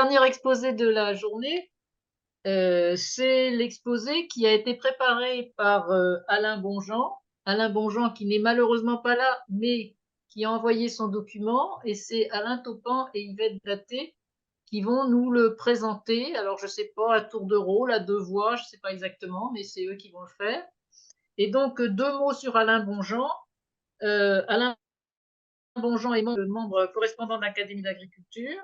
dernier exposé de la journée, c'est l'exposé qui a été préparé par Alain Bonjean. Alain Bonjean qui n'est malheureusement pas là, mais qui a envoyé son document. Et c'est Alain Topan et Yvette Daté qui vont nous le présenter. Alors, je ne sais pas, à tour de rôle, à deux voix, je ne sais pas exactement, mais c'est eux qui vont le faire. Et donc, deux mots sur Alain Bonjean. Alain Bonjean est membre correspondant de l'Académie d'agriculture.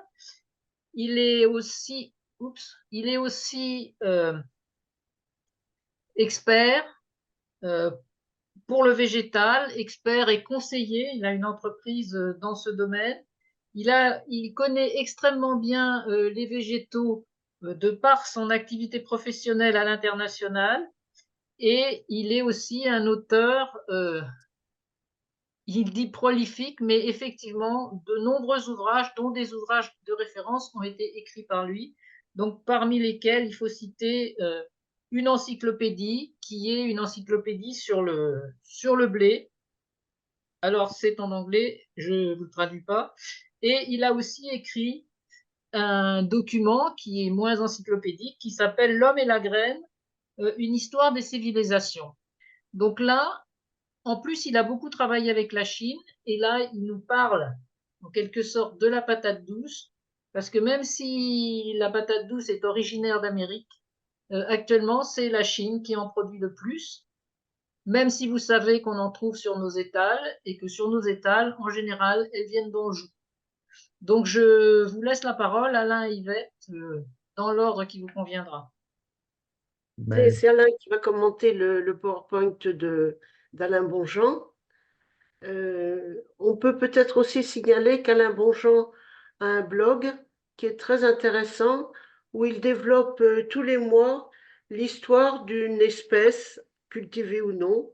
Il est aussi, il est aussi expert pour le végétal, expert et conseiller. Il a une entreprise dans ce domaine. Il connaît extrêmement bien les végétaux de par son activité professionnelle à l'international. Et il est aussi un auteur, il dit prolifique, mais effectivement, de nombreux ouvrages, dont des ouvrages de référence, ont été écrits par lui. Donc, parmi lesquels il faut citer une encyclopédie, qui est une encyclopédie sur le blé. Alors, c'est en anglais, je ne vous le traduis pas. Et il a aussi écrit un document qui est moins encyclopédique, qui s'appelle L'homme et la graine, une histoire des civilisations. Donc là, en plus, il a beaucoup travaillé avec la Chine et là, il nous parle en quelque sorte de la patate douce, parce que même si la patate douce est originaire d'Amérique, actuellement, c'est la Chine qui en produit le plus, même si vous savez qu'on en trouve sur nos étals et que sur nos étals, en général, elles viennent d'Anjou. Donc, je vous laisse la parole, Alain et Yvette, dans l'ordre qui vous conviendra. Ben, C'est Alain qui va commenter le PowerPoint d'Alain Bonjean. On peut peut-être aussi signaler qu'Alain Bonjean a un blog qui est très intéressant où il développe tous les mois l'histoire d'une espèce, cultivée ou non.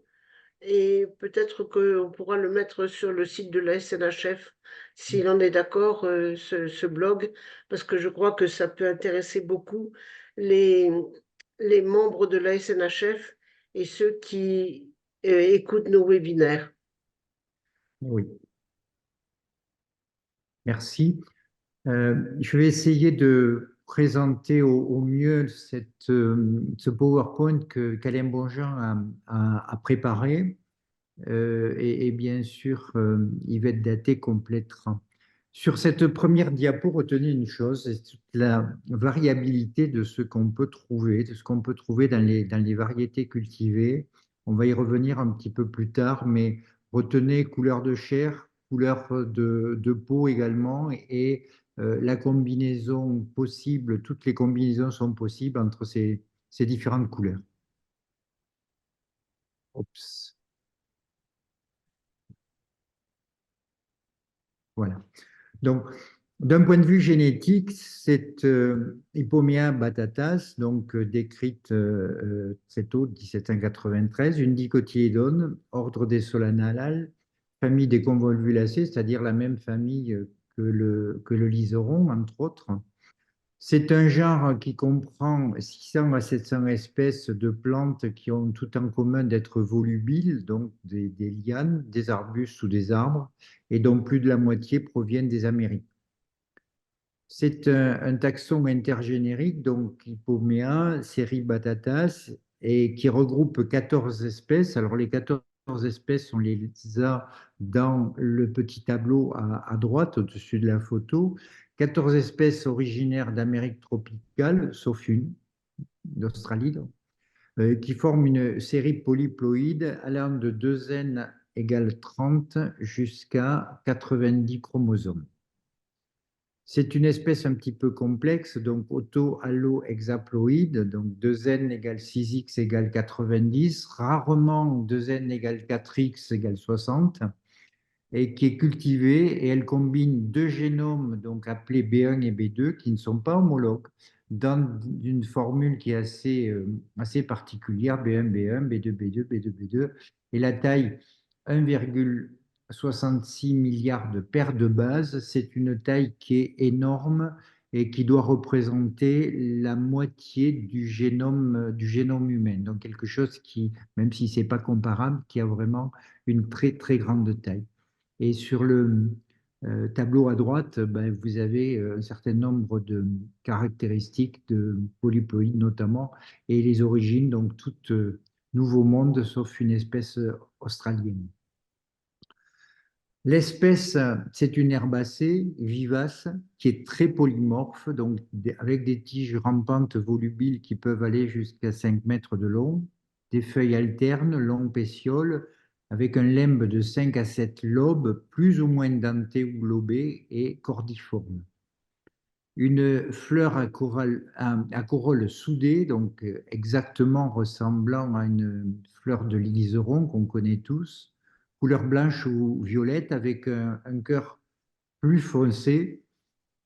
Et peut-être qu'on pourra le mettre sur le site de la SNHF s'il en est d'accord, ce blog, parce que je crois que ça peut intéresser beaucoup les, les membres de la SNHF et ceux qui écoutent nos webinaires. Oui, merci. Je vais essayer de présenter au mieux ce PowerPoint qu'Alain Bonjean a préparé et bien sûr Yvette Daté complétera. Sur cette première diapo, retenez une chose, c'est toute la variabilité de ce qu'on peut trouver, de ce qu'on peut trouver dans les variétés cultivées. On va y revenir un petit peu plus tard, mais retenez couleur de chair, couleur de peau également, et la combinaison possible, toutes les combinaisons sont possibles entre ces différentes couleurs. Oups. Voilà. Donc, d'un point de vue génétique, cette Hippomea batatas, donc décrite très tôt, 1793, une dicotylédone, ordre des Solanales, famille des convolvulacées, c'est-à-dire la même famille que le liseron, entre autres. C'est un genre qui comprend 600 à 700 espèces de plantes qui ont tout en commun d'être volubiles, donc des lianes, des arbustes ou des arbres, et dont plus de la moitié proviennent des Amériques. C'est un taxon intergénérique, donc Hippomea, série Batatas, et qui regroupe 14 espèces. Alors, les 14 espèces, on les a dans le petit tableau à droite, au-dessus de la photo. 14 espèces originaires d'Amérique tropicale, sauf une, d'Australie, qui forment une série polyploïde allant de 2 N égale 30 jusqu'à 90 chromosomes. C'est une espèce un petit peu complexe, donc auto-allo-hexaploïde, donc 2N égale 6X égale 90, rarement 2N égale 4X égale 60, et qui est cultivée, et elle combine deux génomes, donc appelés B1 et B2, qui ne sont pas homologues, dans une formule qui est assez particulière, B1, B1, B2, B2, B2, B2, et la taille 1,66 milliards de paires de bases, c'est une taille qui est énorme et qui doit représenter la moitié du génome humain. Donc quelque chose qui, même si ce n'est pas comparable, qui a vraiment une très très grande taille. Et sur tableau à droite, ben, vous avez un certain nombre de caractéristiques de polyploïdes notamment, et les origines, donc tout nouveau monde, sauf une espèce australienne. L'espèce, c'est une herbacée vivace qui est très polymorphe, donc avec des tiges rampantes volubiles qui peuvent aller jusqu'à 5 mètres de long, des feuilles alternes, longs pétioles, avec un limbe de 5 à 7 lobes, plus ou moins dentés ou lobés et cordiformes. Une fleur à corolle soudée, donc exactement ressemblant à une fleur de liseron qu'on connaît tous, couleur blanche ou violette avec un cœur plus foncé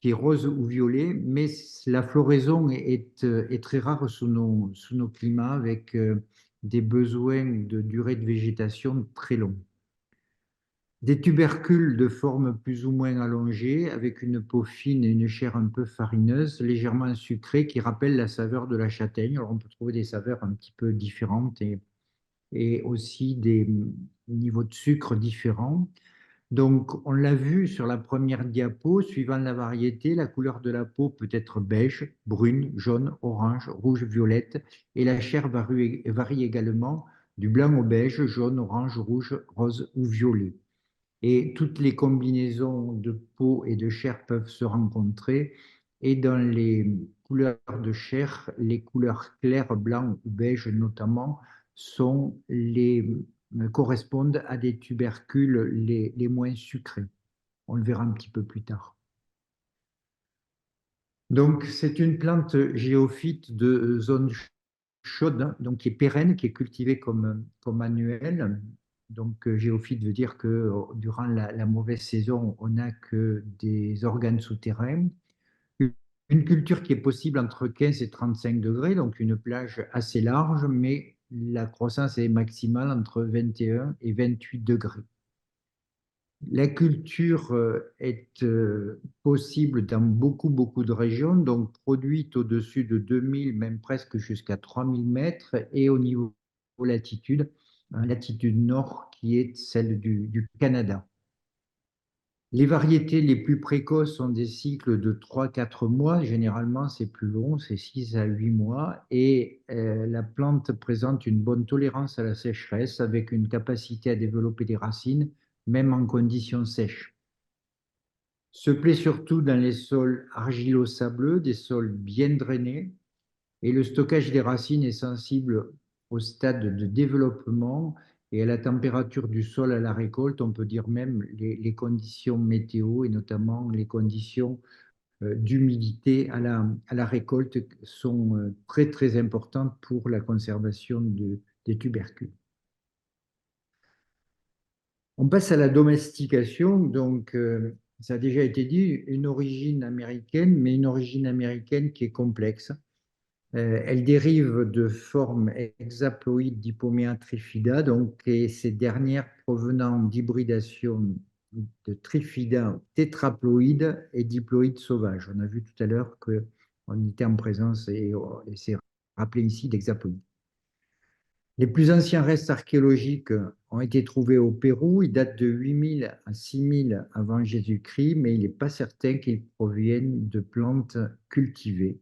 qui est rose ou violet, mais la floraison est très rare sous nos climats avec des besoins de durée de végétation très longs. Des tubercules de forme plus ou moins allongée, avec une peau fine et une chair un peu farineuse, légèrement sucrée, qui rappelle la saveur de la châtaigne. Alors on peut trouver des saveurs un petit peu différentes et aussi des niveaux de sucre différents. Donc on l'a vu sur la première diapo, suivant la variété, la couleur de la peau peut être beige, brune, jaune, orange, rouge, violette, et la chair varie également du blanc au beige, jaune, orange, rouge, rose ou violet. Et toutes les combinaisons de peau et de chair peuvent se rencontrer. Et dans les couleurs de chair, les couleurs claires, blanc ou beige notamment, correspondent à des tubercules les moins sucrés. On le verra un petit peu plus tard. Donc, c'est une plante géophyte de zone chaude, hein, donc qui est pérenne, qui est cultivée comme annuelle. Donc, géophyte veut dire que durant la mauvaise saison, on n'a que des organes souterrains. Une culture qui est possible entre 15 et 35 degrés, donc une plage assez large, mais la croissance est maximale entre 21 et 28 degrés. La culture est possible dans beaucoup de régions, donc produite au-dessus de 2000, même presque jusqu'à 3000 mètres, et au niveau latitude, latitude nord, qui est celle du Canada. Les variétés les plus précoces sont des cycles de 3-4 mois, généralement c'est plus long, c'est 6 à 8 mois, et la plante présente une bonne tolérance à la sécheresse avec une capacité à développer des racines, même en conditions sèches. Se plaît surtout dans les sols argilo-sableux, des sols bien drainés, et le stockage des racines est sensible au stade de développement et à la température du sol à la récolte. On peut dire même les conditions météo et notamment les conditions d'humidité à la récolte sont très importantes pour la conservation des tubercules. On passe à la domestication, donc ça a déjà été dit, une origine américaine, mais une origine américaine qui est complexe. Elle dérive de formes hexaploïdes d'Hypomea trifida, donc, et ces dernières provenant d'hybridation de trifida tétraploïdes et diploïdes sauvages. On a vu tout à l'heure qu'on était en présence, et c'est rappelé ici, d'hexaploïdes. Les plus anciens restes archéologiques ont été trouvés au Pérou. Ils datent de 8000 à 6000 avant Jésus-Christ, mais il n'est pas certain qu'ils proviennent de plantes cultivées.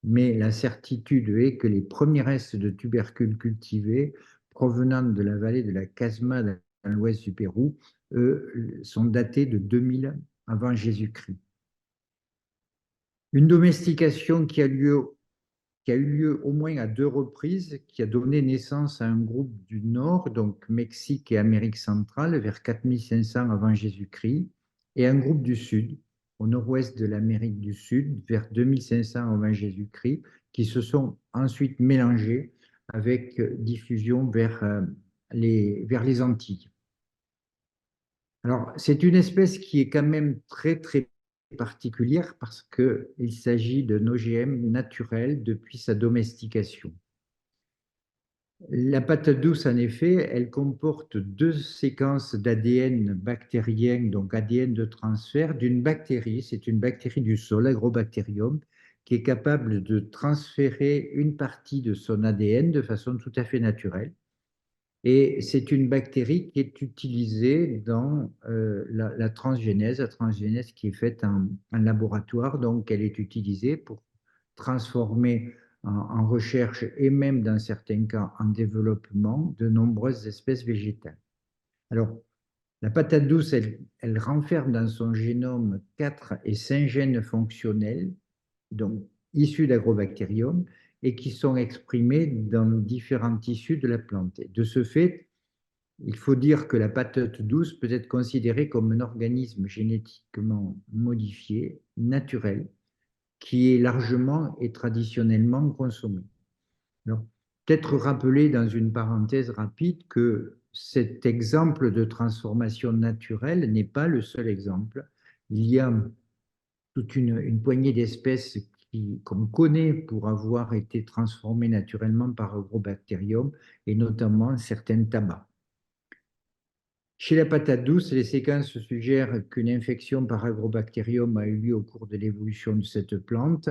Mais la certitude est que les premiers restes de tubercules cultivés provenant de la vallée de la Casma dans l'ouest du Pérou, eux, sont datés de 2000 avant Jésus-Christ. Une domestication qui a eu lieu au moins à 2 reprises, qui a donné naissance à un groupe du Nord, donc Mexique et Amérique centrale, vers 4500 avant Jésus-Christ, et un groupe du Sud, au nord-ouest de l'Amérique du Sud, vers 2500 avant Jésus-Christ, qui se sont ensuite mélangés avec diffusion vers les Antilles. Alors, c'est une espèce qui est quand même très particulière parce qu'il s'agit d'un OGM naturel depuis sa domestication. La patate douce, en effet, elle comporte 2 séquences d'ADN bactérien, donc ADN de transfert d'une bactérie, c'est une bactérie du sol, Agrobacterium, qui est capable de transférer une partie de son ADN de façon tout à fait naturelle. Et c'est une bactérie qui est utilisée dans la transgénèse qui est faite en laboratoire. Donc, elle est utilisée pour transformer en recherche et même dans certains cas en développement de nombreuses espèces végétales. Alors, la patate douce, elle renferme dans son génome 4 et 5 gènes fonctionnels, donc issus d'agrobactérium, et qui sont exprimés dans différents tissus de la plante. Et de ce fait, il faut dire que la patate douce peut être considérée comme un organisme génétiquement modifié, naturel, qui est largement et traditionnellement consommé. Alors, peut-être rappeler dans une parenthèse rapide que cet exemple de transformation naturelle n'est pas le seul exemple. Il y a toute une poignée d'espèces qu'on connaît pour avoir été transformées naturellement par agrobactérium, et notamment certains tabacs. Chez la patate douce, les séquences suggèrent qu'une infection par agrobactérium a eu lieu au cours de l'évolution de cette plante.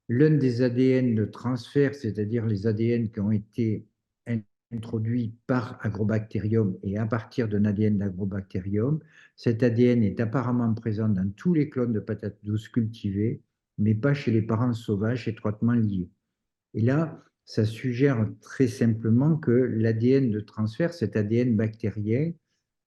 L'un des ADN de transfert, c'est-à-dire les ADN qui ont été introduits par agrobactérium et à partir d'un ADN d'agrobactérium, cet ADN est apparemment présent dans tous les clones de patates douces cultivés, mais pas chez les parents sauvages étroitement liés. Et là, ça suggère très simplement que l'ADN de transfert, cet ADN bactérien,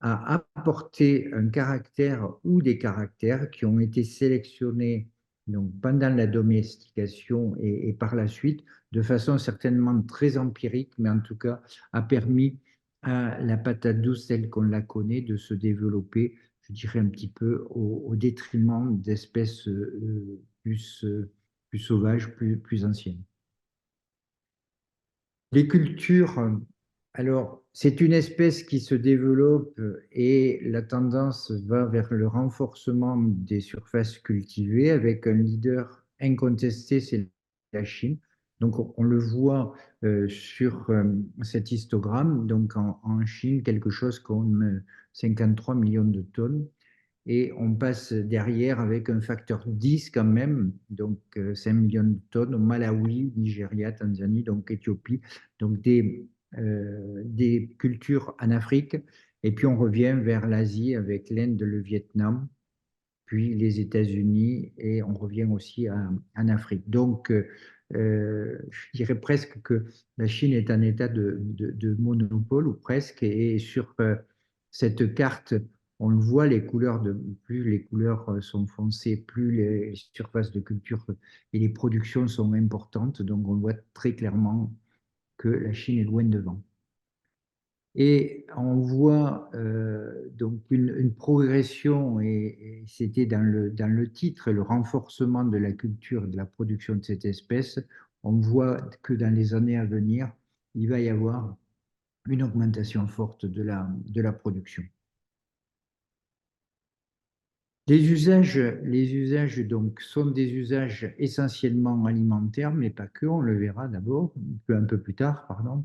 a apporté un caractère ou des caractères qui ont été sélectionnés donc, pendant la domestication et par la suite, de façon certainement très empirique, mais en tout cas a permis à la patate douce, telle qu'on la connaît, de se développer, je dirais un petit peu au détriment d'espèces plus sauvages, plus anciennes. Les cultures, alors c'est une espèce qui se développe et la tendance va vers le renforcement des surfaces cultivées avec un leader incontesté, c'est la Chine. Donc on le voit sur cet histogramme, donc en Chine, quelque chose comme 53 millions de tonnes et on passe derrière avec un facteur 10 quand même, donc 5 millions de tonnes au Malawi, Nigeria, Tanzanie, donc Éthiopie, donc des cultures en Afrique. Et puis on revient vers l'Asie avec l'Inde, le Vietnam, puis les États-Unis et on revient aussi en Afrique. Donc je dirais presque que la Chine est en état de monopole ou presque, et sur cette carte, on le voit, les couleurs plus les couleurs sont foncées, plus les surfaces de culture et les productions sont importantes. Donc, on voit très clairement que la Chine est loin devant. Et on voit donc une progression, et c'était dans le titre, le renforcement de la culture et de la production de cette espèce. On voit que dans les années à venir, il va y avoir une augmentation forte de la production. Les usages donc, sont des usages essentiellement alimentaires, mais pas que, on le verra d'abord, un peu plus tard, pardon.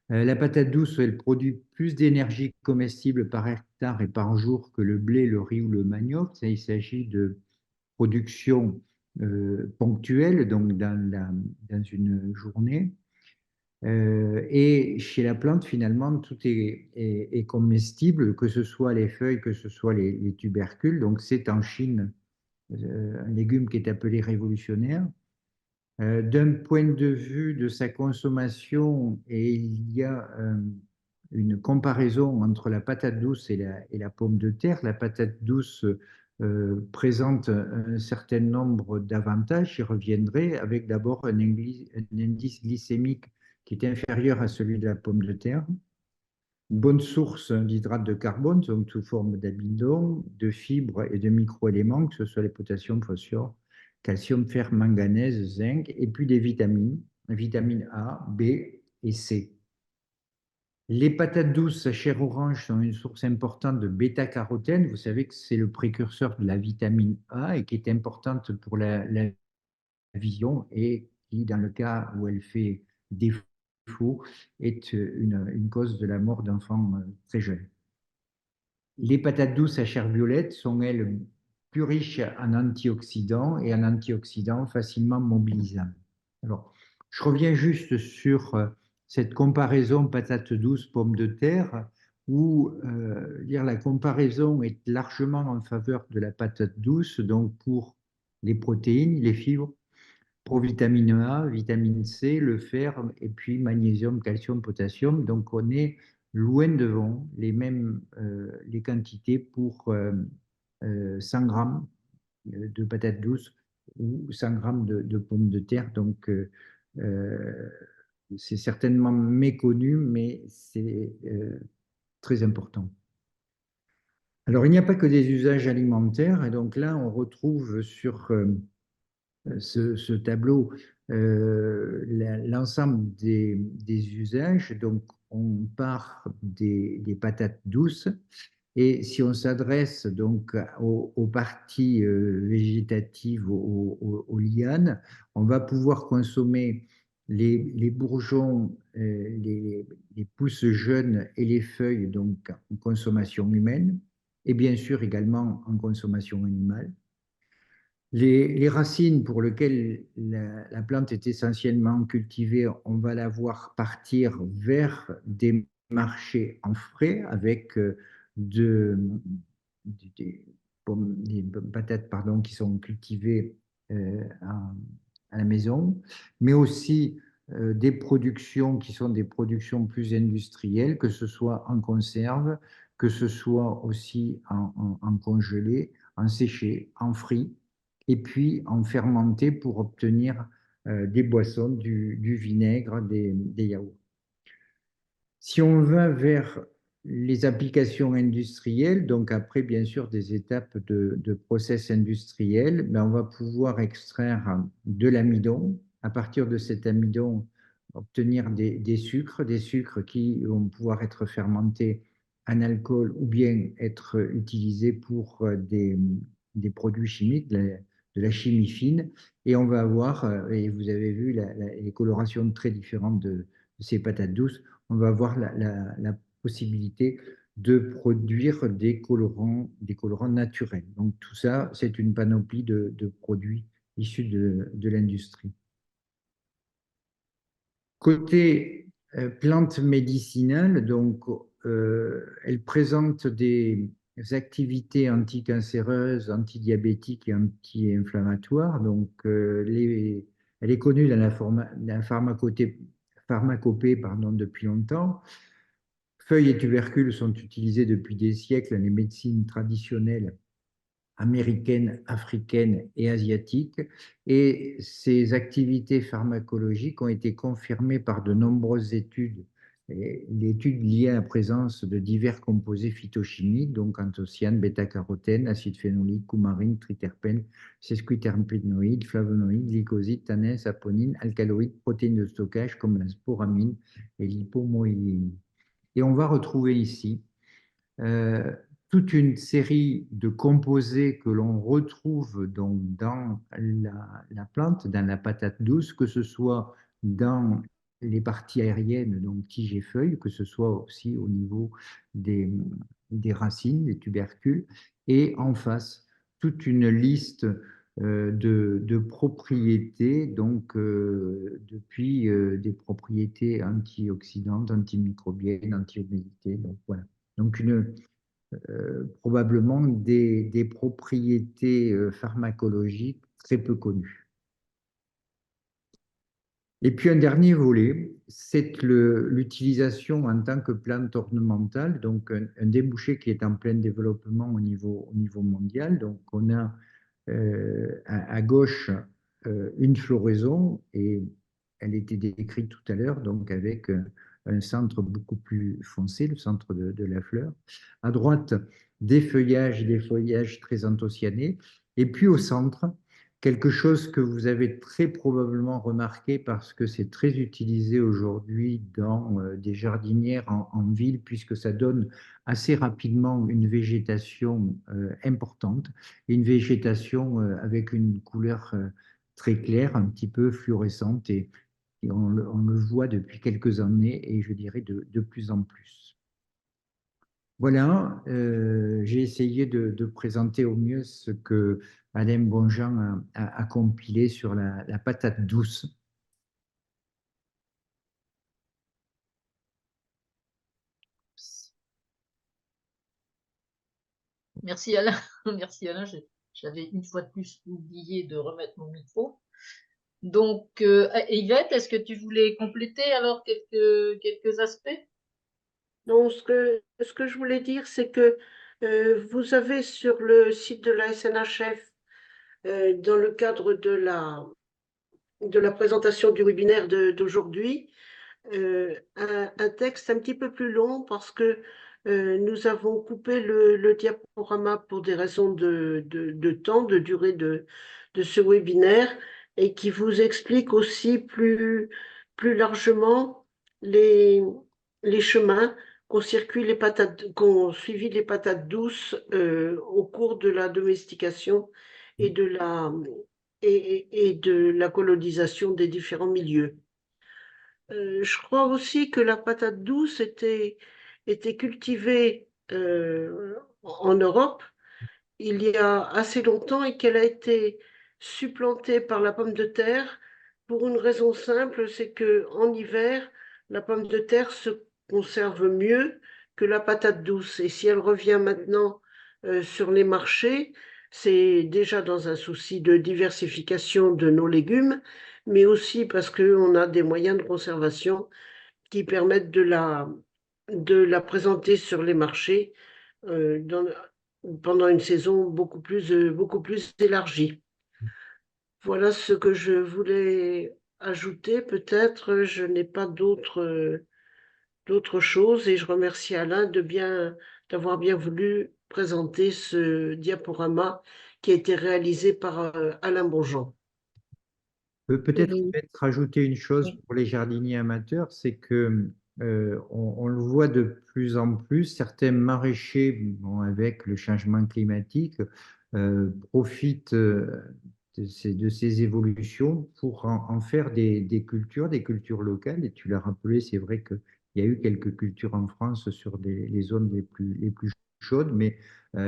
La patate douce, elle produit plus d'énergie comestible par hectare et par jour que le blé, le riz ou le manioc. Il s'agit de production ponctuelle, donc dans une journée. Et chez la plante, finalement, tout est comestible, que ce soit les feuilles, que ce soit les tubercules. Donc, c'est en Chine un légume qui est appelé révolutionnaire. D'un point de vue de sa consommation, et il y a une comparaison entre la patate douce et la pomme de terre. La patate douce présente un certain nombre d'avantages, j'y reviendrai, avec d'abord un indice glycémique qui est inférieur à celui de la pomme de terre. Une bonne source d'hydrates de carbone, donc sous forme d'amidon, de fibres et de microéléments, que ce soit les potassium, phosphore, calcium, fer, manganèse, zinc, et puis des vitamines A, B et C. Les patates douces à chair orange sont une source importante de bêta-carotène. Vous savez que c'est le précurseur de la vitamine A et qui est importante pour la vision et qui, dans le cas où elle fait défaut, est une cause de la mort d'enfants très jeunes. Les patates douces à chair violette sont, elles, plus riches en antioxydants et en antioxydants facilement mobilisables. Alors, je reviens juste sur cette comparaison patate douce, pomme de terre, où la comparaison est largement en faveur de la patate douce, donc pour les protéines, les fibres, provitamine A, vitamine C, le fer, et puis magnésium, calcium, potassium. Donc on est loin devant les quantités pour 100 grammes de patates douces ou 100 grammes de pommes de terre. Donc euh, c'est certainement méconnu, mais c'est très important. Alors, il n'y a pas que des usages alimentaires, et donc là, on retrouve sur ce tableau l'ensemble des usages. Donc, on part des patates douces, et si on s'adresse donc aux parties végétatives, aux lianes, on va pouvoir consommer les bourgeons, les pousses jeunes et les feuilles, donc en consommation humaine, et bien sûr également en consommation animale. Les racines pour lesquelles la plante est essentiellement cultivée, on va la voir partir vers des marchés en frais avec des patates qui sont cultivées à la maison, mais aussi des productions qui sont des productions plus industrielles, que ce soit en conserve, que ce soit aussi en congelé, en séché, en frit, et puis en fermenté pour obtenir des boissons, du vinaigre, des yaourts. Si on va vers les applications industrielles, donc après bien sûr des étapes de process industriels, ben on va pouvoir extraire de l'amidon. À partir de cet amidon, obtenir des sucres qui vont pouvoir être fermentés en alcool ou bien être utilisés pour des produits chimiques, de la chimie fine. Et on va avoir, et vous avez vu les colorations très différentes de ces patates douces, on va avoir la possibilité de produire des colorants naturels. Donc tout ça, c'est une panoplie de produits issus de l'industrie. Côté plantes médicinales, donc elles présentent des activités anticancéreuses, antidiabétiques et anti-inflammatoires. Donc elle est connue dans la pharmacopée depuis longtemps. Feuilles et tubercules sont utilisés depuis des siècles dans les médecines traditionnelles américaines, africaines et asiatiques. Et ces activités pharmacologiques ont été confirmées par de nombreuses études. L'étude liée à la présence de divers composés phytochimiques, donc anthocyanes, bêta-carotène, acide phénolique, coumarine, triterpènes, sesquiterpénoïdes, flavonoïdes, glycosides, tannins, saponines, alcaloïdes, protéines de stockage comme la sporamine et l'hypomoïline. Et on va retrouver ici euh, toute une série de composés que l'on retrouve donc dans la plante, dans la patate douce, que ce soit dans les parties aériennes, donc tiges et feuilles, que ce soit aussi au niveau des racines, des tubercules, et en face, toute une liste de propriétés, donc depuis des propriétés antioxydantes, antimicrobiennes, anti-humidité, donc voilà. Donc, probablement des propriétés pharmacologiques très peu connues. Et puis, un dernier volet, c'est l'utilisation en tant que plante ornementale, donc un débouché qui est en plein développement au niveau mondial. Donc, on a à gauche une floraison, et elle était décrite tout à l'heure, donc avec un centre beaucoup plus foncé, le centre de la fleur. À droite, des feuillages très anthocyanés. Et puis au centre, quelque chose que vous avez très probablement remarqué parce que c'est très utilisé aujourd'hui dans des jardinières en ville, puisque ça donne assez rapidement une végétation importante, une végétation avec une couleur très claire, un petit peu fluorescente, et on le voit depuis quelques années, et je dirais de plus en plus. Voilà, j'ai essayé de présenter au mieux ce que Alain Bonjean a compilé sur la patate douce. Merci Alain. Merci Alain. J'avais une fois de plus oublié de remettre mon micro. Donc, Yvette, est-ce que tu voulais compléter alors quelques aspects? Donc, ce que je voulais dire, c'est que vous avez sur le site de la SNHF, dans le cadre de la présentation du webinaire d'aujourd'hui, un texte un petit peu plus long parce que nous avons coupé le diaporama pour des raisons de temps, de durée de ce webinaire, et qui vous explique aussi plus largement les, les chemins qu'ont suivi les patates douces au cours de la domestication et et de la colonisation des différents milieux. Je crois aussi que la patate douce était cultivée en Europe il y a assez longtemps et qu'elle a été supplantée par la pomme de terre pour une raison simple, c'est que en hiver, la pomme de terre se conserve mieux que la patate douce. Et si elle revient maintenant sur les marchés, c'est déjà dans un souci de diversification de nos légumes, mais aussi parce qu'on a des moyens de conservation qui permettent de la présenter sur les marchés dans, pendant une saison beaucoup plus élargie. Voilà ce que je voulais ajouter. Peut-être je n'ai pas d'autres choses et je remercie Alain d'avoir bien voulu présenter ce diaporama qui a été réalisé par Alain Bonjean. Peut-être Oui, rajouter une chose oui. pour les jardiniers amateurs, c'est que on le voit de plus en plus, certains maraîchers, bon, avec le changement climatique, profitent de ces évolutions pour en faire des cultures locales. Et tu l'as rappelé, c'est vrai qu'il y a eu quelques cultures en France sur les zones les plus chaudes, mais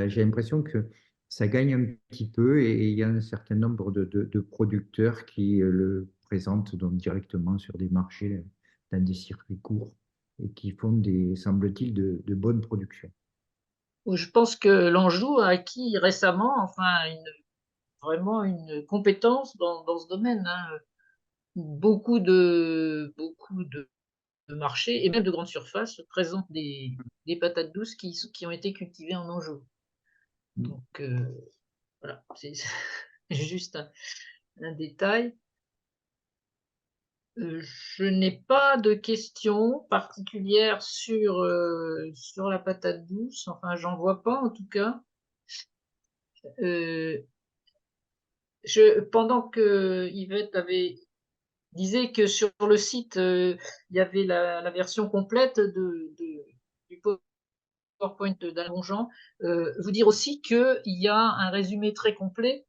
j'ai l'impression que ça gagne un petit peu et il y a un certain nombre de producteurs qui le présentent donc directement sur des marchés dans des circuits courts et qui font semble-t-il, de bonnes productions. Je pense que l'Anjou a acquis récemment, enfin, vraiment une compétence dans ce domaine, hein. Beaucoup de marchés et même de grandes surfaces présentent des patates douces qui ont été cultivées en Anjou. Donc, voilà, c'est juste un détail. Je n'ai pas de questions particulières sur la patate douce. Enfin, j'en vois pas en tout cas. Euh, Pendant que Yvette disait que sur le site, il y avait la version complète du PowerPoint d'Alain Bonjean, vous dire aussi qu'il y a un résumé très complet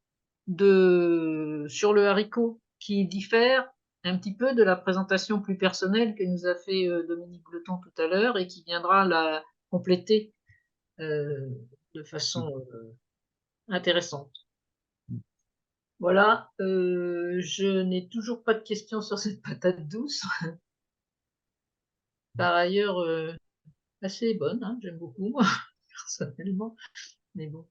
sur le haricot qui diffère un petit peu de la présentation plus personnelle que nous a fait Dominique Bleton tout à l'heure et qui viendra la compléter euh, de façon intéressante. Voilà, je n'ai toujours pas de questions sur cette patate douce. Par ailleurs, assez bonne, hein, j'aime beaucoup, moi, personnellement. Mais bon.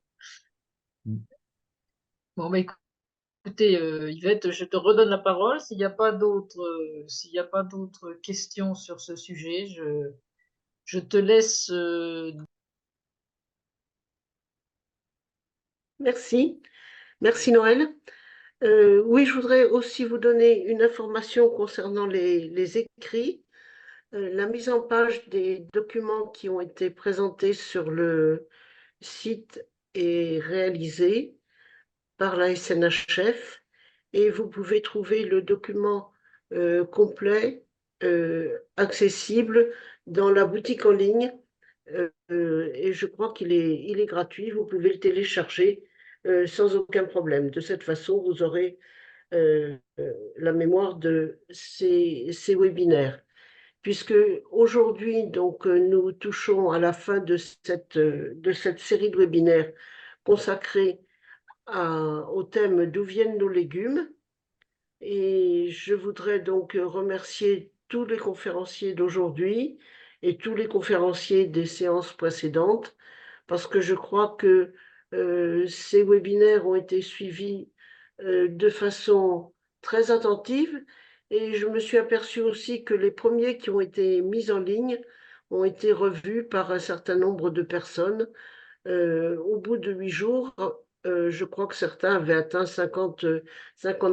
Bon, bah, écoutez, Yvette, je te redonne la parole. S'il n'y a pas d'autres questions sur ce sujet, je te laisse. Merci. Merci Noël. Oui, je voudrais aussi vous donner une information concernant les écrits. La mise en page des documents qui ont été présentés sur le site est réalisée par la SNHF et vous pouvez trouver le document complet, accessible dans la boutique en ligne. Et je crois il est gratuit, vous pouvez le télécharger sans aucun problème. De cette façon, vous aurez la mémoire de ces webinaires. Puisque aujourd'hui, donc, nous touchons à la fin de cette série de webinaires consacrée au thème d'où viennent nos légumes. Et je voudrais donc remercier tous les conférenciers d'aujourd'hui et tous les conférenciers des séances précédentes, parce que je crois que Ces webinaires ont été suivis de façon très attentive et je me suis aperçue aussi que les premiers qui ont été mis en ligne ont été revus par un certain nombre de personnes. Au bout de 8 jours, je crois que certains avaient atteint 50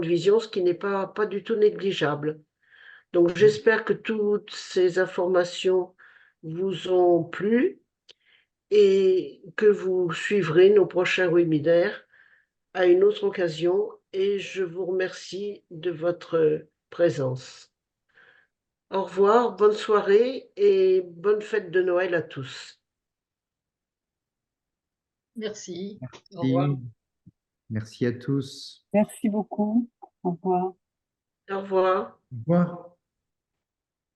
visions, ce qui n'est pas du tout négligeable. Donc j'espère que toutes ces informations vous ont plu et que vous suivrez nos prochains webinaires à une autre occasion et je vous remercie de votre présence. Au revoir, bonne soirée et bonne fête de Noël à tous. Merci. Au Merci. revoir. Merci à tous. Merci beaucoup. Au revoir. Au revoir. Au revoir.